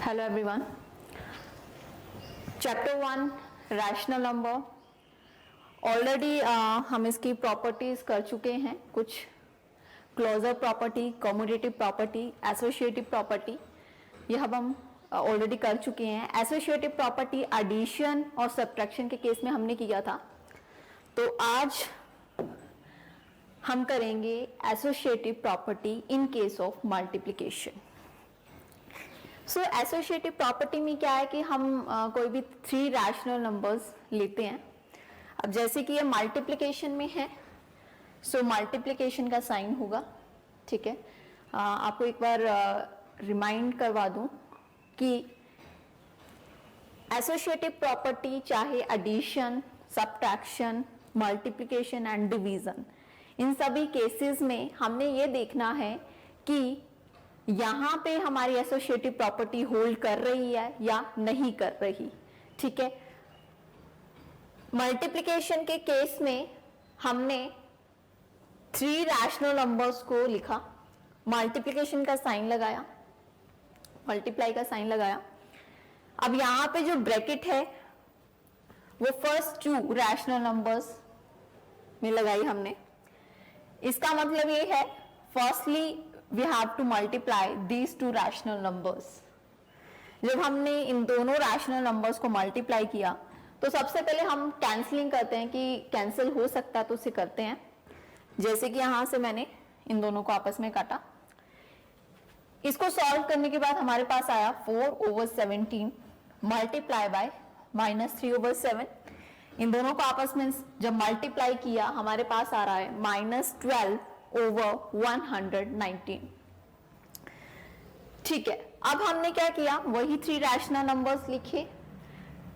Hello everyone. Chapter 1 rational number. Already हम इसकी properties कर चुके हैं, कुछ closure property, commutative property, associative property, यह हम ऑलरेडी कर चुके हैं। एसोसिएटिव प्रॉपर्टी एडिशन और सब्ट्रैक्शन के केस में हमने किया था, तो आज हम करेंगे associative property in case of multiplication. So associative property में क्या है कि हम कोई भी 3 रैशनल नंबर्स लेते हैं। अब जैसे कि ये मल्टीप्लिकेशन में है, सो मल्टीप्लिकेशन का साइन होगा, ठीक है। आपको एक बार रिमाइंड करवा दूं कि एसोसिएटिव प्रॉपर्टी चाहे addition, subtraction, multiplication and division, इन सभी केसेस में हमने ये देखना है कि यहां पे हमारी एसोसिएटिव प्रॉपर्टी होल्ड कर रही है या नहीं कर रही, ठीक है। मल्टीप्लिकेशन के केस में हमने 3 रैशनल नंबर्स को लिखा, मल्टीप्लिकेशन का साइन लगाया, मल्टीप्लाई का साइन लगाया। अब यहां पे जो ब्रैकेट है वो फर्स्ट 2 रैशनल नंबर्स में लगाई हमने। इसका मतलब ये है, firstly we have to multiply these 2 rational numbers। जब हमने इन दोनों रैशनल नंबर्स को मल्टीप्लाई किया तो सबसे पहले हम कैंसलिंग करते हैं कि कैंसिल हो सकता है तो उसे करते हैं। जैसे कि यहां से मैंने इन दोनों को आपस में काटा। इसको सॉल्व करने के बाद हमारे पास आया 4/17 मल्टीप्लाई बाय -3/7। इन दोनों को आपस में जब मल्टीप्लाई किया हमारे पास आ रहा है -12/119, ठीक है। अब हमने क्या किया, वही 3 रैशनल नंबर्स लिखे,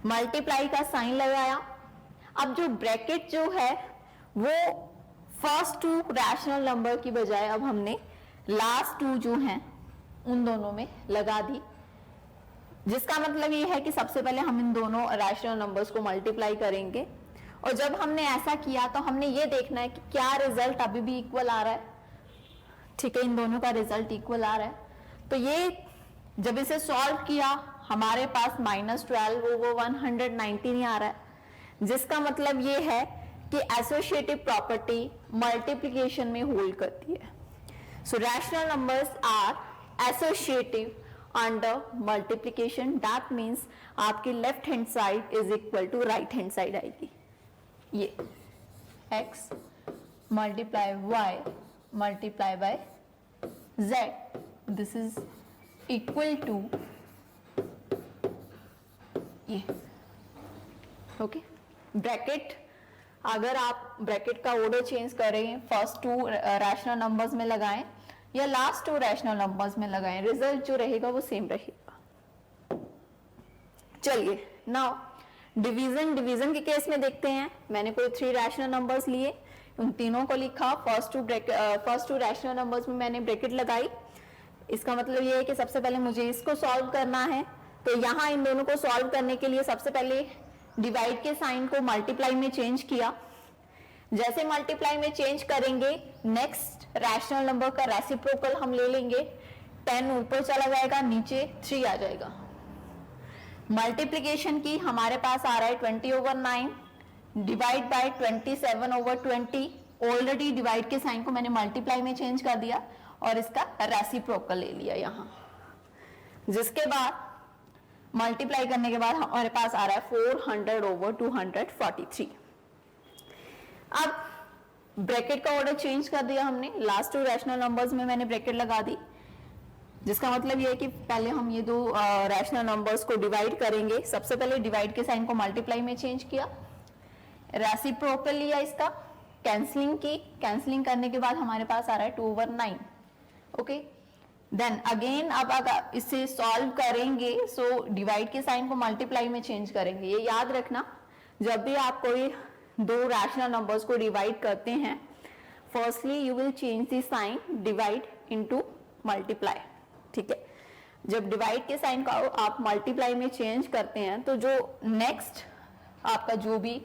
मल्टीप्लाई का साइन लगाया। अब जो ब्रैकेट जो है वो फर्स्ट 2 रैशनल नंबर की बजाय अब हमने लास्ट 2 जो हैं उन दोनों में लगा दी, जिसका मतलब ये है कि सबसे पहले हम इन दोनों रैशनल नंबर्स को मल्टीप्लाई करेंगे। और जब हमने ऐसा किया तो हमने ये देखना है कि क्या रिजल्ट अभी भी इक्वल आ रहा है, ठीक है। इन दोनों का रिजल्ट इक्वल आ रहा है, तो ये जब इसे सॉल्व किया हमारे पास -12/119 आ रहा है, जिसका मतलब ये है कि एसोसिएटिव प्रॉपर्टी मल्टीप्लिकेशन में होल्ड करती है। So rational numbers are associative under multiplication. That means आपकी left hand side is equal to right hand side आएगी। ये x multiply y multiply by z, this is equal to ये, okay. Bracket, अगर आप bracket का order change करें, first 2 rational numbers में लगाएं या लास्ट 2 रैशनल नंबर्स में लगाएं, रिजल्ट जो रहेगा वो सेम रहेगा। चलिए नाउ डिवीजन के केस में देखते हैं। मैंने कोई 3 रैशनल नंबर्स लिए, उन तीनों को लिखा, फर्स्ट 2 रैशनल नंबर्स में मैंने ब्रैकेट लगाई। इसका मतलब ये है कि सबसे पहले मुझे इसको सॉल्व करना है, तो यहाँ इन दोनों को सॉल्व करने के लिए सबसे पहले डिवाइड के साइन को मल्टीप्लाई में चेंज किया। जैसे मल्टीप्लाई में चेंज करेंगे, नेक्स्ट रैशनल नंबर का रेसिप्रोकल हम ले लेंगे। 10 ऊपर चला जाएगा, नीचे 3 आ जाएगा। मल्टीप्लिकेशन की हमारे पास आ रहा है 20/9 डिवाइड बाय 27/20। ऑलरेडी डिवाइड के साइन को मैंने मल्टीप्लाई में चेंज कर दिया और इसका रेसिप्रोकल ले लिया यहां, जिसके बाद मल्टीप्लाई करने के बाद हमारे पास आ रहा है 400/243। अब ब्रैकेट का ऑर्डर चेंज कर दिया हमने, लास्ट 2 रैशनल नंबर्स में मैंने ब्रैकेट लगा दी, जिसका मतलब ये है कि पहले हम ये 2 रैशनल नंबर्स को डिवाइड करेंगे। सबसे पहले डिवाइड के साइन को मल्टीप्लाई में चेंज किया, रेसिप्रोकल लिया, इसका कैंसलिंग की, कैंसलिंग करने के बाद हमारे पास आ रहा है 2/9, ओके। देन अगेन अब अगर इसे सॉल्व करेंगे, सो डिवाइड के साइन को मल्टीप्लाई में चेंज करेंगे। ये याद रखना, जब भी आप कोई 2 रैशनल नंबर्स को डिवाइड करते हैं, firstly you will change the sign divide into multiply, ठीक है। जब डिवाइड के साइन को आप मल्टीप्लाई में चेंज करते हैं तो जो नेक्स्ट आपका जो भी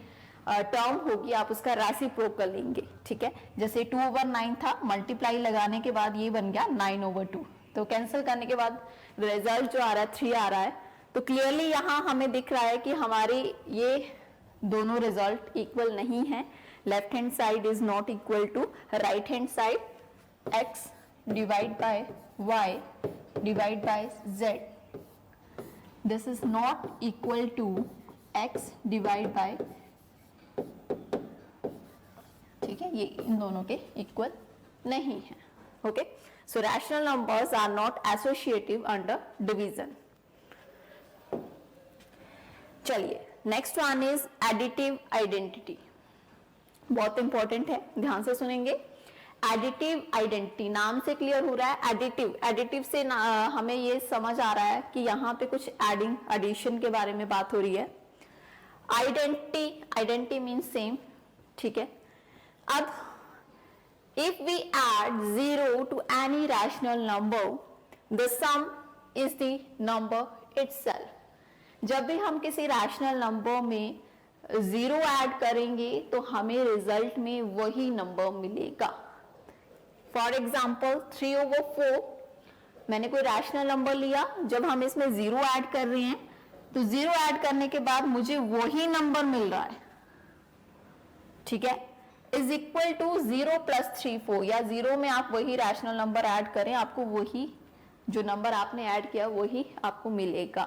टर्म होगी आप उसका रेसिप्रोकल लेंगे, ठीक है। जैसे 2/9 था, मल्टीप्लाई लगाने के बाद ये बन गया 9/2, तो कैंसिल करने के बाद रिजल्ट जो आ रहा है 3 आ रहा है। तो क्लियरली यहाँ हमें दिख रहा है कि हमारी ये दोनों रिजल्ट इक्वल नहीं है। Left hand side is not equal to right hand side, x divide by y divide by z, this is not equal to x divide by, ठीक है, ये इन दोनों के इक्वल नहीं है। Okay, so rational numbers are not associative under division. चलिए next one is additive identity, बहुत इंपॉर्टेंट है, ध्यान से सुनेंगे। एडिटिव आइडेंटिटी नाम से क्लियर हो रहा है। एडिटिव से हमें ये समझ आ रहा है कि यहाँ पे कुछ एडिंग एडिशन के बारे में बात हो रही है। आइडेंटिटी मीन्स सेम, ठीक है। अब if we add 0 to any rational number, the sum is the number itself. जब भी हम किसी रैशनल नंबर में 0 ऐड करेंगे तो हमें रिजल्ट में वही नंबर मिलेगा। फॉर एग्जाम्पल 3/4, मैंने कोई रैशनल नंबर लिया, जब हम इसमें 0 ऐड कर रहे हैं तो 0 ऐड करने के बाद मुझे वही नंबर मिल रहा है, ठीक है, इज इक्वल टू 0 + 3 4, या 0 में आप वही रैशनल नंबर ऐड करें, आपको वही जो नंबर आपने ऐड किया वही आपको मिलेगा।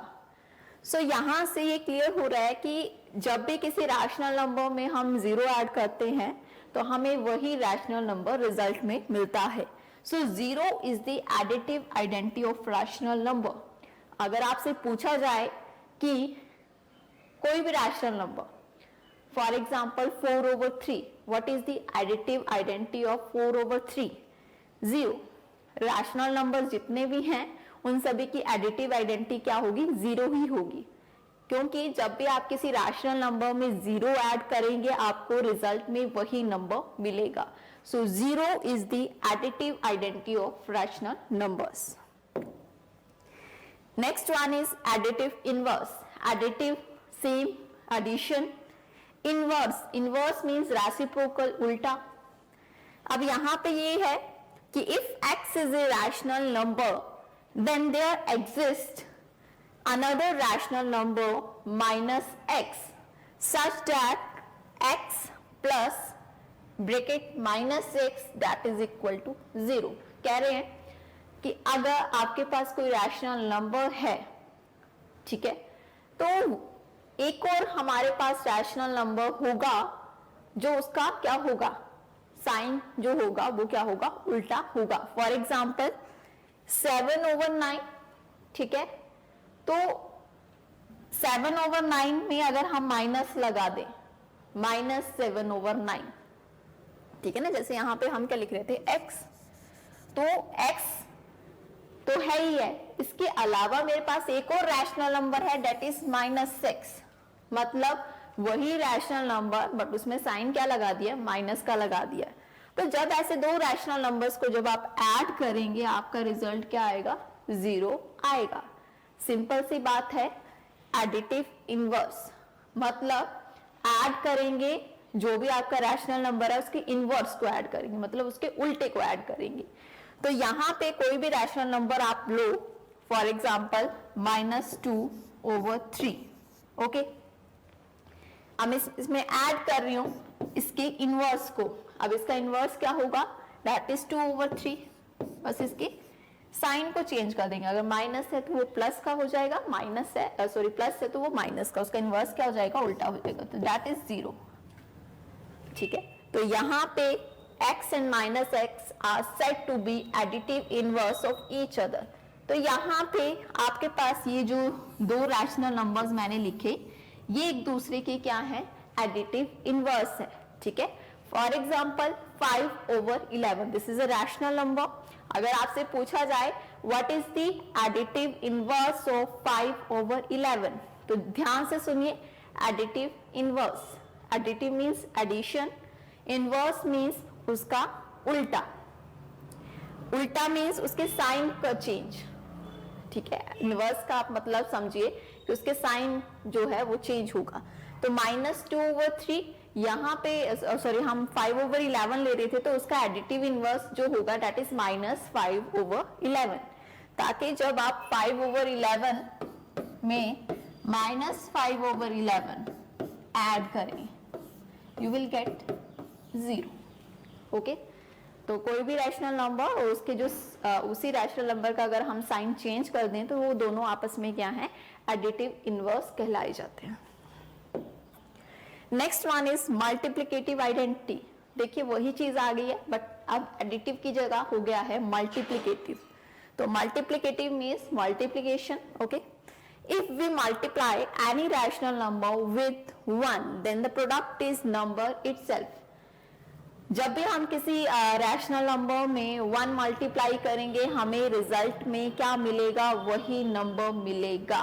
सो यहां से ये क्लियर हो रहा है कि जब भी किसी रैशनल नंबर में हम 0 ऐड करते हैं तो हमें वही रैशनल नंबर रिजल्ट में मिलता है। सो 0 is the additive identity of rational number. अगर आपसे पूछा जाए कि कोई भी rational number, for example 4/3, what is the additive identity of 4/3? 0। Rational number जितने भी हैं उन सभी की एडिटिव आइडेंटिटी क्या होगी? 0 ही होगी, क्योंकि जब भी आप किसी रैशनल नंबर में 0 ऐड करेंगे आपको रिजल्ट में वही नंबर मिलेगा। So 0 is the additive identity of rational numbers. Next one is additive inverse. Additive same, addition. Inverse means reciprocal, उल्टा। अब यहां पे ये है कि if x is a rational number then there exist another rational number minus x such that x plus bracket -x that is equal to 0। कह रहे हैं कि अगर आपके पास कोई रैशनल नंबर है, ठीक है, तो एक और हमारे पास रैशनल नंबर होगा जो उसका क्या होगा, साइन जो होगा वो क्या होगा, उल्टा होगा। फॉर एग्जाम्पल 7/9, ठीक है, तो 7/9 में अगर हम माइनस लगा दें, -7/9, ठीक है ना, जैसे यहां पे हम क्या लिख रहे थे, x, तो x तो है ही है, इसके अलावा मेरे पास एक और रैशनल नंबर है दैट इज -6, मतलब वही रैशनल नंबर बट उसमें साइन क्या लगा दिया, माइनस का लगा दिया। तो जब ऐसे दो रैशनल नंबर्स को जब आप ऐड करेंगे आपका रिजल्ट क्या आएगा, 0 आएगा। सिंपल सी बात है। एडिटिव इनवर्स मतलब ऐड करेंगे, जो भी आपका रैशनल नंबर है उसके इनवर्स को ऐड करेंगे, मतलब उसके उल्टे को ऐड करेंगे। तो यहां पे कोई भी रैशनल नंबर आप लो, फॉर एग्जाम्पल -2/3, ओके, अब इसमें ऐड कर रही हूं इसके इनवर्स को। अब इसका इनवर्स क्या होगा, दैट इज 2/3, बस इसके साइन को चेंज कर देंगे। अगर माइनस है तो वो प्लस का हो जाएगा, माइनस है सॉरी प्लस है तो वो माइनस का, उसका इनवर्स क्या हो जाएगा, उल्टा हो जाएगा, तो दैट इज 0, ठीक है। तो यहाँ पे x and -x are said to be additive inverse of each other। तो यहाँ पे आपके पास ये जो दो रैशनल नंबर्स मैंने लिखे ये एक दूसरे के क्या है, एडिटिव इनवर्स है, ठीक है। For example 5/11, this is a rational number. अगर आपसे पूछा जाए what is the additive inverse of 5/11, तो ध्यान से सुनिए, additive inverse, additive means addition, inverse means उसका उल्टा, उल्टा मीन्स उसके साइन का चेंज, ठीक है। इनवर्स का आप मतलब समझिए कि उसके साइन जो है वो चेंज होगा। तो -2/3 यहाँ पे सॉरी हम 5/11 ले रहे थे, तो उसका एडिटिव इनवर्स जो होगा दैट इज -5/11। ताकि जब आप 5/11 में -5/11 ऐड करें यू विल गेट 0. ओके, तो कोई भी रैशनल नंबर और उसके जो उसी रैशनल नंबर का अगर हम साइन चेंज कर दें तो वो दोनों आपस में क्या है, एडिटिव इनवर्स कहलाए जाते हैं. Next one is multiplicative identity. देखिए वही चीज आ गई है बट अब एडिटिव की जगह हो गया है मल्टीप्लिकेटिव. तो multiplicative means multiplication. Okay, if we multiply any rational number with 1 then the product is number itself. जब भी हम किसी रैशनल नंबर में 1 मल्टीप्लाई करेंगे हमें रिजल्ट में क्या मिलेगा, वही नंबर मिलेगा.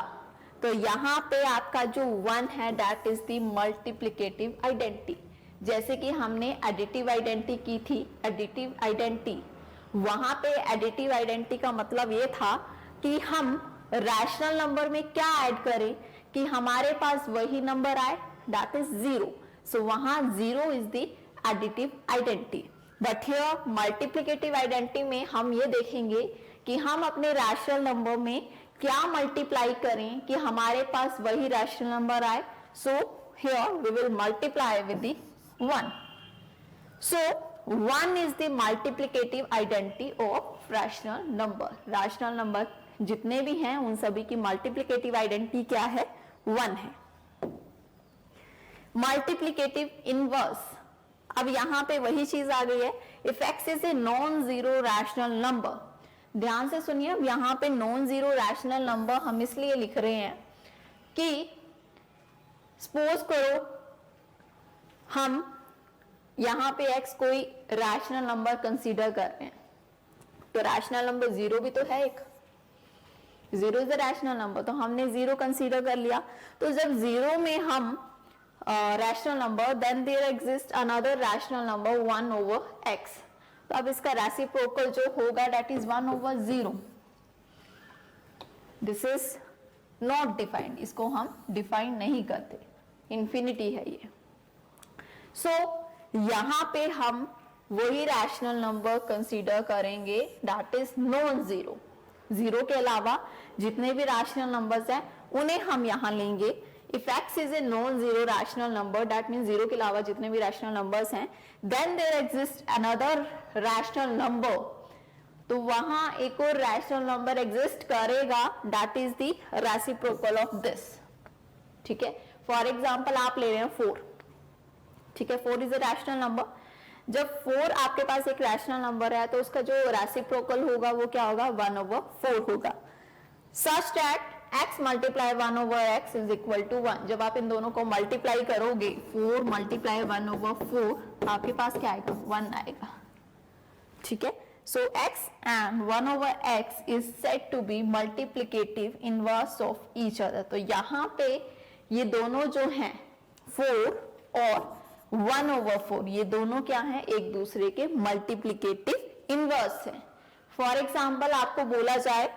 तो यहाँ पे आपका जो 1 है that is the multiplicative identity. जैसे कि हमने एडिटिव आइडेंटिटी की थी, एडिटिव आइडेंटिटी, वहां पे एडिटिव आइडेंटिटी का मतलब ये था कि हम रैशनल नंबर में क्या ऐड करें कि हमारे पास वही नंबर आए, दैट इज 0. सो वहां 0 is the additive identity. But here multiplicative identity में हम ये देखेंगे कि हम अपने रैशनल नंबर में क्या मल्टीप्लाई करें कि हमारे पास वही रैशनल नंबर आए. So here we will multiply with the 1. So 1 is the multiplicative identity of rational number. Rational number जितने भी हैं उन सभी की मल्टीप्लिकेटिव आइडेंटिटी क्या है, 1 है. मल्टीप्लिकेटिव इनवर्स, अब यहां पे वही चीज आ गई है. If x is a non zero rational number, ध्यान से सुनिए, अब यहां पे नॉन जीरो रैशनल नंबर हम इसलिए लिख रहे हैं कि सपोज करो हम यहां पे x कोई रैशनल नंबर कंसीडर कर रहे हैं, तो रैशनल नंबर 0 भी तो है, एक 0 इज द रैशनल नंबर, तो हमने 0 कंसीडर कर लिया. तो जब 0 में हम rational number then there exist another rational number 1/x. तो अब इसका रेसिप्रोकल जो होगा that is 1/0. This is not defined, इसको हम डिफाइन नहीं करते, इंफिनिटी है ये. सो यहां पे हम वही रैशनल नंबर कंसीडर करेंगे दैट इज नॉन जीरो. 0 के अलावा जितने भी रैशनल नंबर्स हैं उन्हें हम यहां लेंगे. If x is a non-zero rational number, that means 0 के अलावा जितने भी rational numbers हैं, then there exists another rational number. तो वहां एक और rational number exist करेगा, that is the reciprocal of this. ठीक है, for example आप ले रहे हैं 4. ठीक है, 4 is a rational number. जब 4 आपके पास एक rational number है तो उसका जो reciprocal होगा वो क्या होगा, 1/4 होगा. Such that x multiply 1/x is equal to 1. जब आप इन दोनों को मल्टीप्लाई करोगे 4 मल्टीप्लाई 1/4 आपके पास क्या आएगा, 1 आएगा. ठीक है, so x and 1/x is said to be multiplicative inverse of each other. तो यहाँ पे ये दोनों जो हैं 4 और 1/4 ये दोनों क्या हैं, एक दूसरे के मल्टीप्लिकेटिव इनवर्स है. फॉर एग्जाम्पल आपको बोला जाए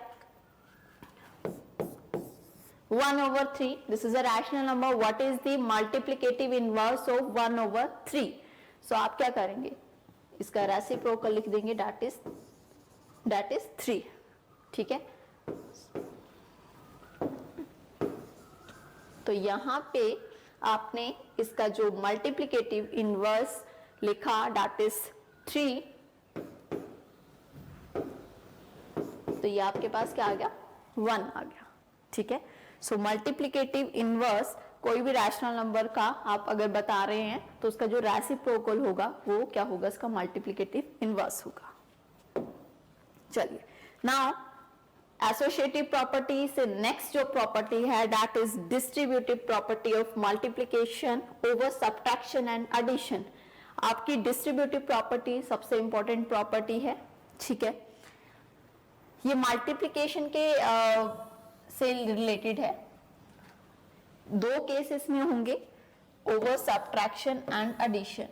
1/3, this is a rational number, what is the multiplicative inverse of 1/3? So आप क्या करेंगे, इसका रेसिप्रोकल लिख देंगे, that is 3. ठीक है, तो यहां पे आपने इसका जो मल्टीप्लिकेटिव इनवर्स लिखा that is 3. तो ये आपके पास क्या आ गया, 1 आ गया. ठीक है, सो मल्टीप्लिकेटिव इनवर्स कोई भी रैशनल नंबर का आप अगर बता रहे हैं तो उसका जो रेसिप्रोकल होगा वो क्या होगा, इसका मल्टीप्लिकेटिव इनवर्स होगा. चलिए, नाउ एसोसिएटिव प्रॉपर्टी से नेक्स्ट जो प्रॉपर्टी है that is distributive property of multiplication over subtraction and addition. आपकी डिस्ट्रीब्यूटिव प्रॉपर्टी सबसे इंपॉर्टेंट प्रॉपर्टी है. ठीक है, ये मल्टीप्लिकेशन के से रिलेटेड है. 2 केसेस में होंगे, over subtraction and addition.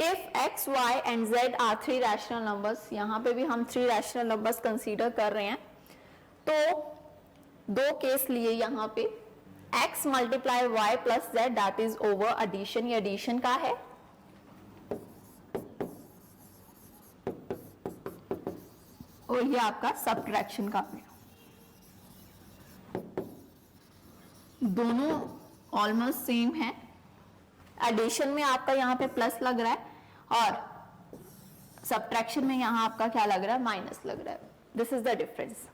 If x, y and z are 3 rational numbers, यहां पे भी हम 3 रैशनल नंबर्स कंसीडर कर रहे हैं, तो 2 केस लिए यहां पे x multiply y plus z that is over addition. ये एडिशन का है. और ये आपका सब्ट्रैक्शन का है। दोनों ऑलमोस्ट सेम है। एडिशन में आपका यहाँ पे प्लस लग रहा है और सब्ट्रैक्शन में यहाँ आपका क्या लग रहा है, माइनस लग रहा है। This is the difference.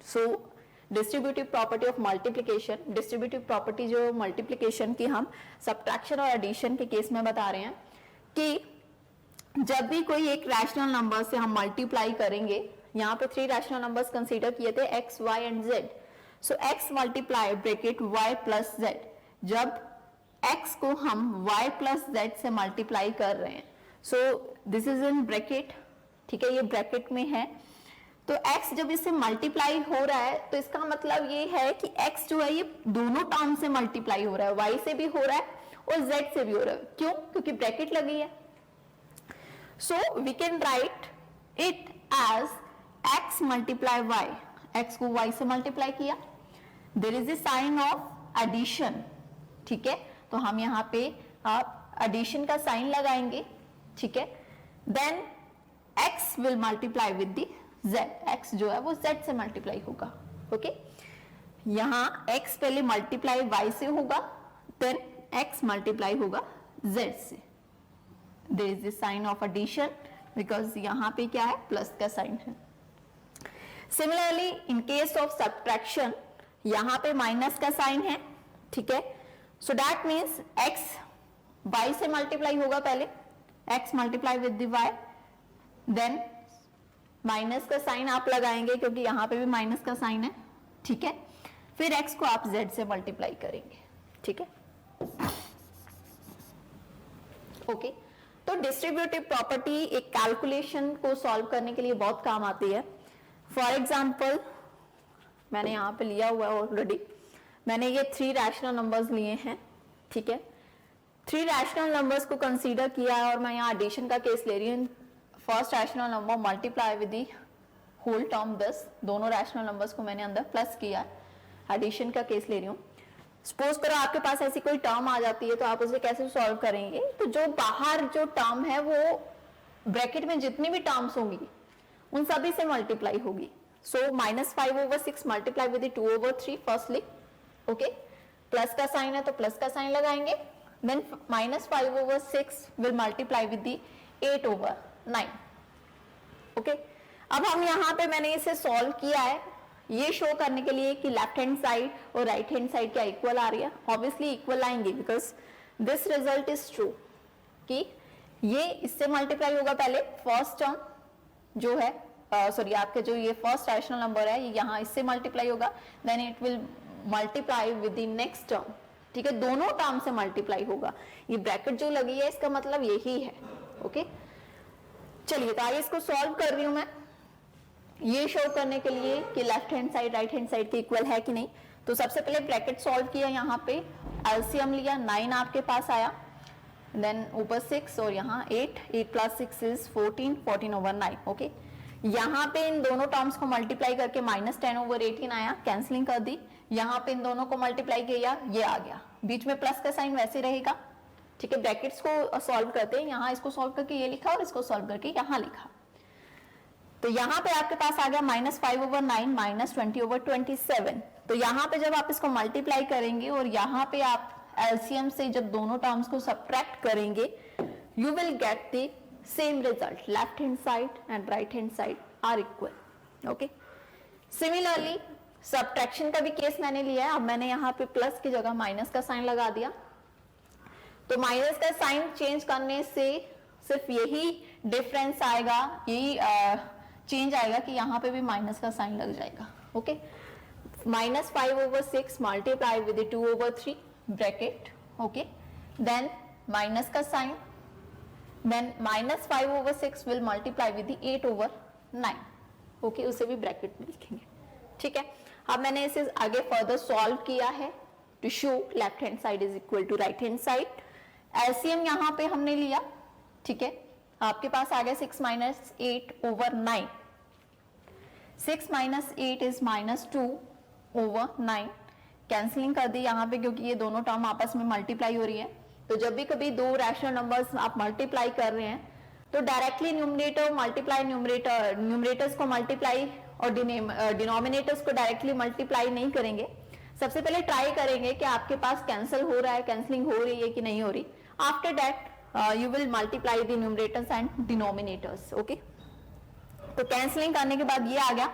So distributive property of multiplication, distributive property जो मल्टीप्लिकेशन की हम सब्ट्रैक्शन और एडिशन के केस में बता रहे हैं कि जब भी कोई एक रैशनल नंबर से हम मल्टीप्लाई करेंगे, यहाँ पे 3 रैशनल नंबर्स कंसीडर किए थे x, y and z। So x multiply bracket y plus z, जब x को हम y प्लस z से मल्टीप्लाई कर रहे हैं, so this is in bracket, ठीक है, ये ब्रैकेट में है। तो x जब इससे मल्टीप्लाई हो रहा है तो इसका मतलब ये है कि x जो है ये दोनों टर्म से मल्टीप्लाई हो रहा है, y से भी हो रहा है और z से भी हो रहा है। क्यों? क्योंकि ब्रैकेट लगी है। So we can write it as x multiply y, x को y से मल्टीप्लाई किया, there is a sign of addition, ठीक है, तो हम यहाँ पे एडिशन का साइन लगाएंगे, ठीक है। Then x will multiply with the z, x जो है वो z से मल्टीप्लाई होगा, ओके। यहाँ x पहले मल्टीप्लाई y से होगा, देन x मल्टीप्लाई होगा z से। There is the sign of addition because यहाँ पे क्या है, प्लस का साइन है। Similarly in case of subtraction यहाँ पे माइनस का साइन है, ठीक है। So that means x y से मल्टीप्लाई होगा, पहले x multiply with the y, then minus का साइन आप लगाएंगे क्योंकि यहाँ पे भी माइनस का साइन है, ठीक है। फिर x को आप z से मल्टीप्लाई करेंगे, ठीक है, ओके। तो डिस्ट्रीब्यूटिव प्रॉपर्टी एक कैलकुलेशन को सॉल्व करने के लिए बहुत काम आती है। फॉर एग्जाम्पल मैंने यहाँ पे लिया हुआ है ऑलरेडी, मैंने ये 3 रैशनल नंबर्स लिए हैं, ठीक है। 3 रैशनल नंबर्स को कंसीडर किया है और मैं यहाँ एडिशन का केस ले रही हूँ। First rational number multiply with the whole term 10, दोनों रैशनल नंबर्स को मैंने अंदर प्लस किया है, एडिशन का केस ले रही हूँ। सपोज करो आपके पास ऐसी कोई टर्म आ जाती है तो आप उसे कैसे सॉल्व करेंगे, तो जो बाहर जो टर्म है वो ब्रैकेट में जितनी भी टर्म्स होंगी उन सभी से मल्टीप्लाई होगी। So -5/6 multiply with 2/3 firstly, okay, plus का साइन है तो प्लस का साइन लगाएंगे, then -5/6 will multiply with 8/9, okay. अब हम यहाँ पे मैंने इसे सॉल्व किया है ये शो करने के लिए कि लेफ्ट हैंड साइड और राइट हैंड साइड क्या इक्वल आ रही है। ऑब्वियसली इक्वल आएंगे because this result is true कि ये इससे मल्टीप्लाई होगा, पहले फर्स्ट टर्म जो है सॉरी आपके जो ये फर्स्ट रैशनल नंबर है ये यहाँ इससे मल्टीप्लाई होगा, then it will multiply with the next term, ठीक है, दोनों टर्म से मल्टीप्लाई होगा। ये ब्रैकेट जो लगी है इसका मतलब यही है, ओके। चलिए तो आइए इसको सॉल्व कर रही हूं मैं, ये शो करने के लिए कि left hand side right hand side के इक्वल है कि नहीं। तो सबसे पहले ब्रैकेट सॉल्व किया, यहाँ पे एलसीएम लिया, 9 आपके पास आया, देन ऊपर 6 और यहाँ 8 + 6 इज 14, 14/9, ओके। यहाँ पे इन दोनों टर्म्स को मल्टीप्लाई करके -10/18 आया, कैंसलिंग कर दी। यहाँ पे इन दोनों को मल्टीप्लाई किया, ये आ गया, बीच में प्लस का साइन वैसे रहेगा, ठीक है। ब्रैकेट्स को सॉल्व करते हैं, यहाँ इसको सॉल्व करके ये लिखा और इसको सॉल्व करके यहाँ लिखा, तो यहाँ पे आपके पास आ गया -5/9 -20/27। तो यहाँ पे जब आप इसको मल्टीप्लाई करेंगे और यहाँ पे आप एलसीएम से जब दोनों टर्म्स को सब्ट्रैक्ट करेंगे, you will get the same result, left hand side and right hand side are equal, okay. Similarly subtraction का भी केस मैंने लिया है, अब मैंने यहाँ पे प्लस की जगह माइनस का साइन लगा दिया, तो माइनस का साइन चेंज करने से सिर्फ यही डिफरेंस आएगा, यही चेंज आएगा कि यहाँ पे भी माइनस का साइन लग जाएगा, okay. -5/6 multiply with 2/3 bracket, okay, then minus का sign, then -5/6 will multiply with 8/9, okay, उसे भी ब्रैकेट में लिखेंगे, ठीक है। अब मैंने इसे आगे फर्दर सॉल्व किया है to show left hand side is equal to right hand side. LCM यहाँ पे हमने लिया, ठीक है, आपके पास आ गया 6 - 8/9, 6 - 8 इज -2/9, कैंसिलिंग कर दी यहाँ पे क्योंकि ये दोनों टर्म आपस में मल्टीप्लाई हो रही है। तो जब भी कभी दो रैशनल नंबर्स आप मल्टीप्लाई कर रहे हैं तो डायरेक्टली न्यूमरेटर मल्टीप्लाई न्यूमरेटर्स को मल्टीप्लाई और डिनोमिनेटर्स को डायरेक्टली मल्टीप्लाई नहीं करेंगे। सबसे पहले ट्राई करेंगे कि आपके पास कैंसिल हो रहा है, कैंसलिंग हो रही है कि नहीं हो रही। After that you will multiply the numerators and denominators. Okay, तो कैंसलिंग करने के बाद ये आ गया,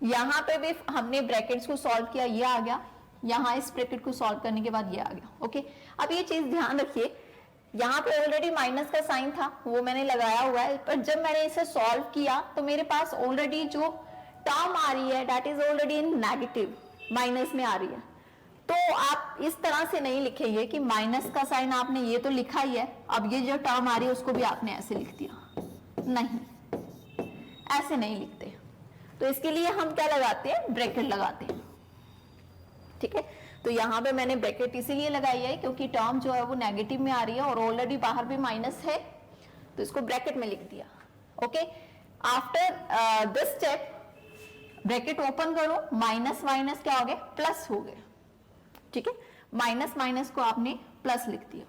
यहाँ पे भी हमने ब्रैकेट्स को सॉल्व किया, ये आ गया, यहाँ इस ब्रैकेट को सॉल्व करने के बाद ये आ गया। ओके, अब ये चीज ध्यान रखिए, यहाँ पे ऑलरेडी माइनस का साइन था, वो मैंने लगाया हुआ है, पर जब मैंने इसे सॉल्व किया तो मेरे पास ऑलरेडी जो टर्म आ रही है that is already in negative, minus में आ रही है। तो आप इस तरह से नहीं लिखेंगे कि माइनस का साइन आपने ये तो लिखा ही है, अब ये जो टर्म आ रही है उसको भी आपने ऐसे लिख दिया, नहीं, ऐसे नहीं लिखते। तो इसके लिए हम क्या लगाते हैं, ब्रैकेट लगाते हैं। ठीक है, तो यहाँ पे मैंने ब्रैकेट इसीलिए लगाई है क्योंकि टर्म जो है वो नेगेटिव में आ रही है और ऑलरेडी बाहर भी माइनस है, तो इसको ब्रैकेट में लिख दिया। Okay, after this step bracket open करो, माइनस माइनस क्या हो गए, प्लस हो गए। ठीक है, माइनस माइनस को आपने प्लस लिख दिया।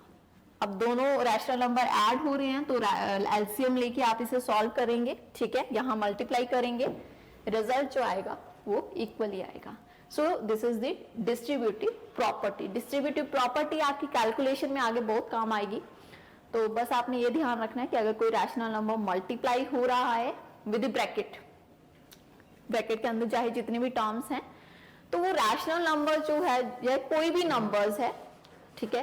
अब दोनों रैशनल नंबर ऐड हो रहे हैं तो एलसीएम लेके आप इसे सॉल्व करेंगे। ठीक है, यहाँ मल्टीप्लाई करेंगे, रिजल्ट जो आएगा वो इक्वली आएगा। So this is the distributive property. Distributive property आपकी कैलकुलेशन में आगे बहुत काम आएगी। तो बस आपने ये ध्यान रखना है कि अगर कोई रैशनल नंबर मल्टीप्लाई हो रहा है विद ब्रैकेट, ब्रैकेट के अंदर चाहे जितने भी टर्म्स हैं, तो वो रैशनल नंबर जो है या कोई भी नंबर्स है, ठीक है,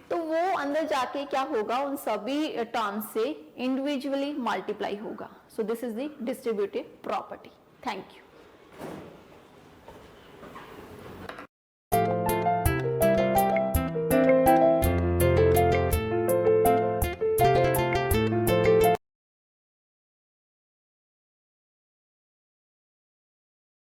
तो वो अंदर जाके क्या होगा, उन सभी टर्म्स से इंडिविजुअली मल्टीप्लाई होगा। So this is the distributive property. Thank you.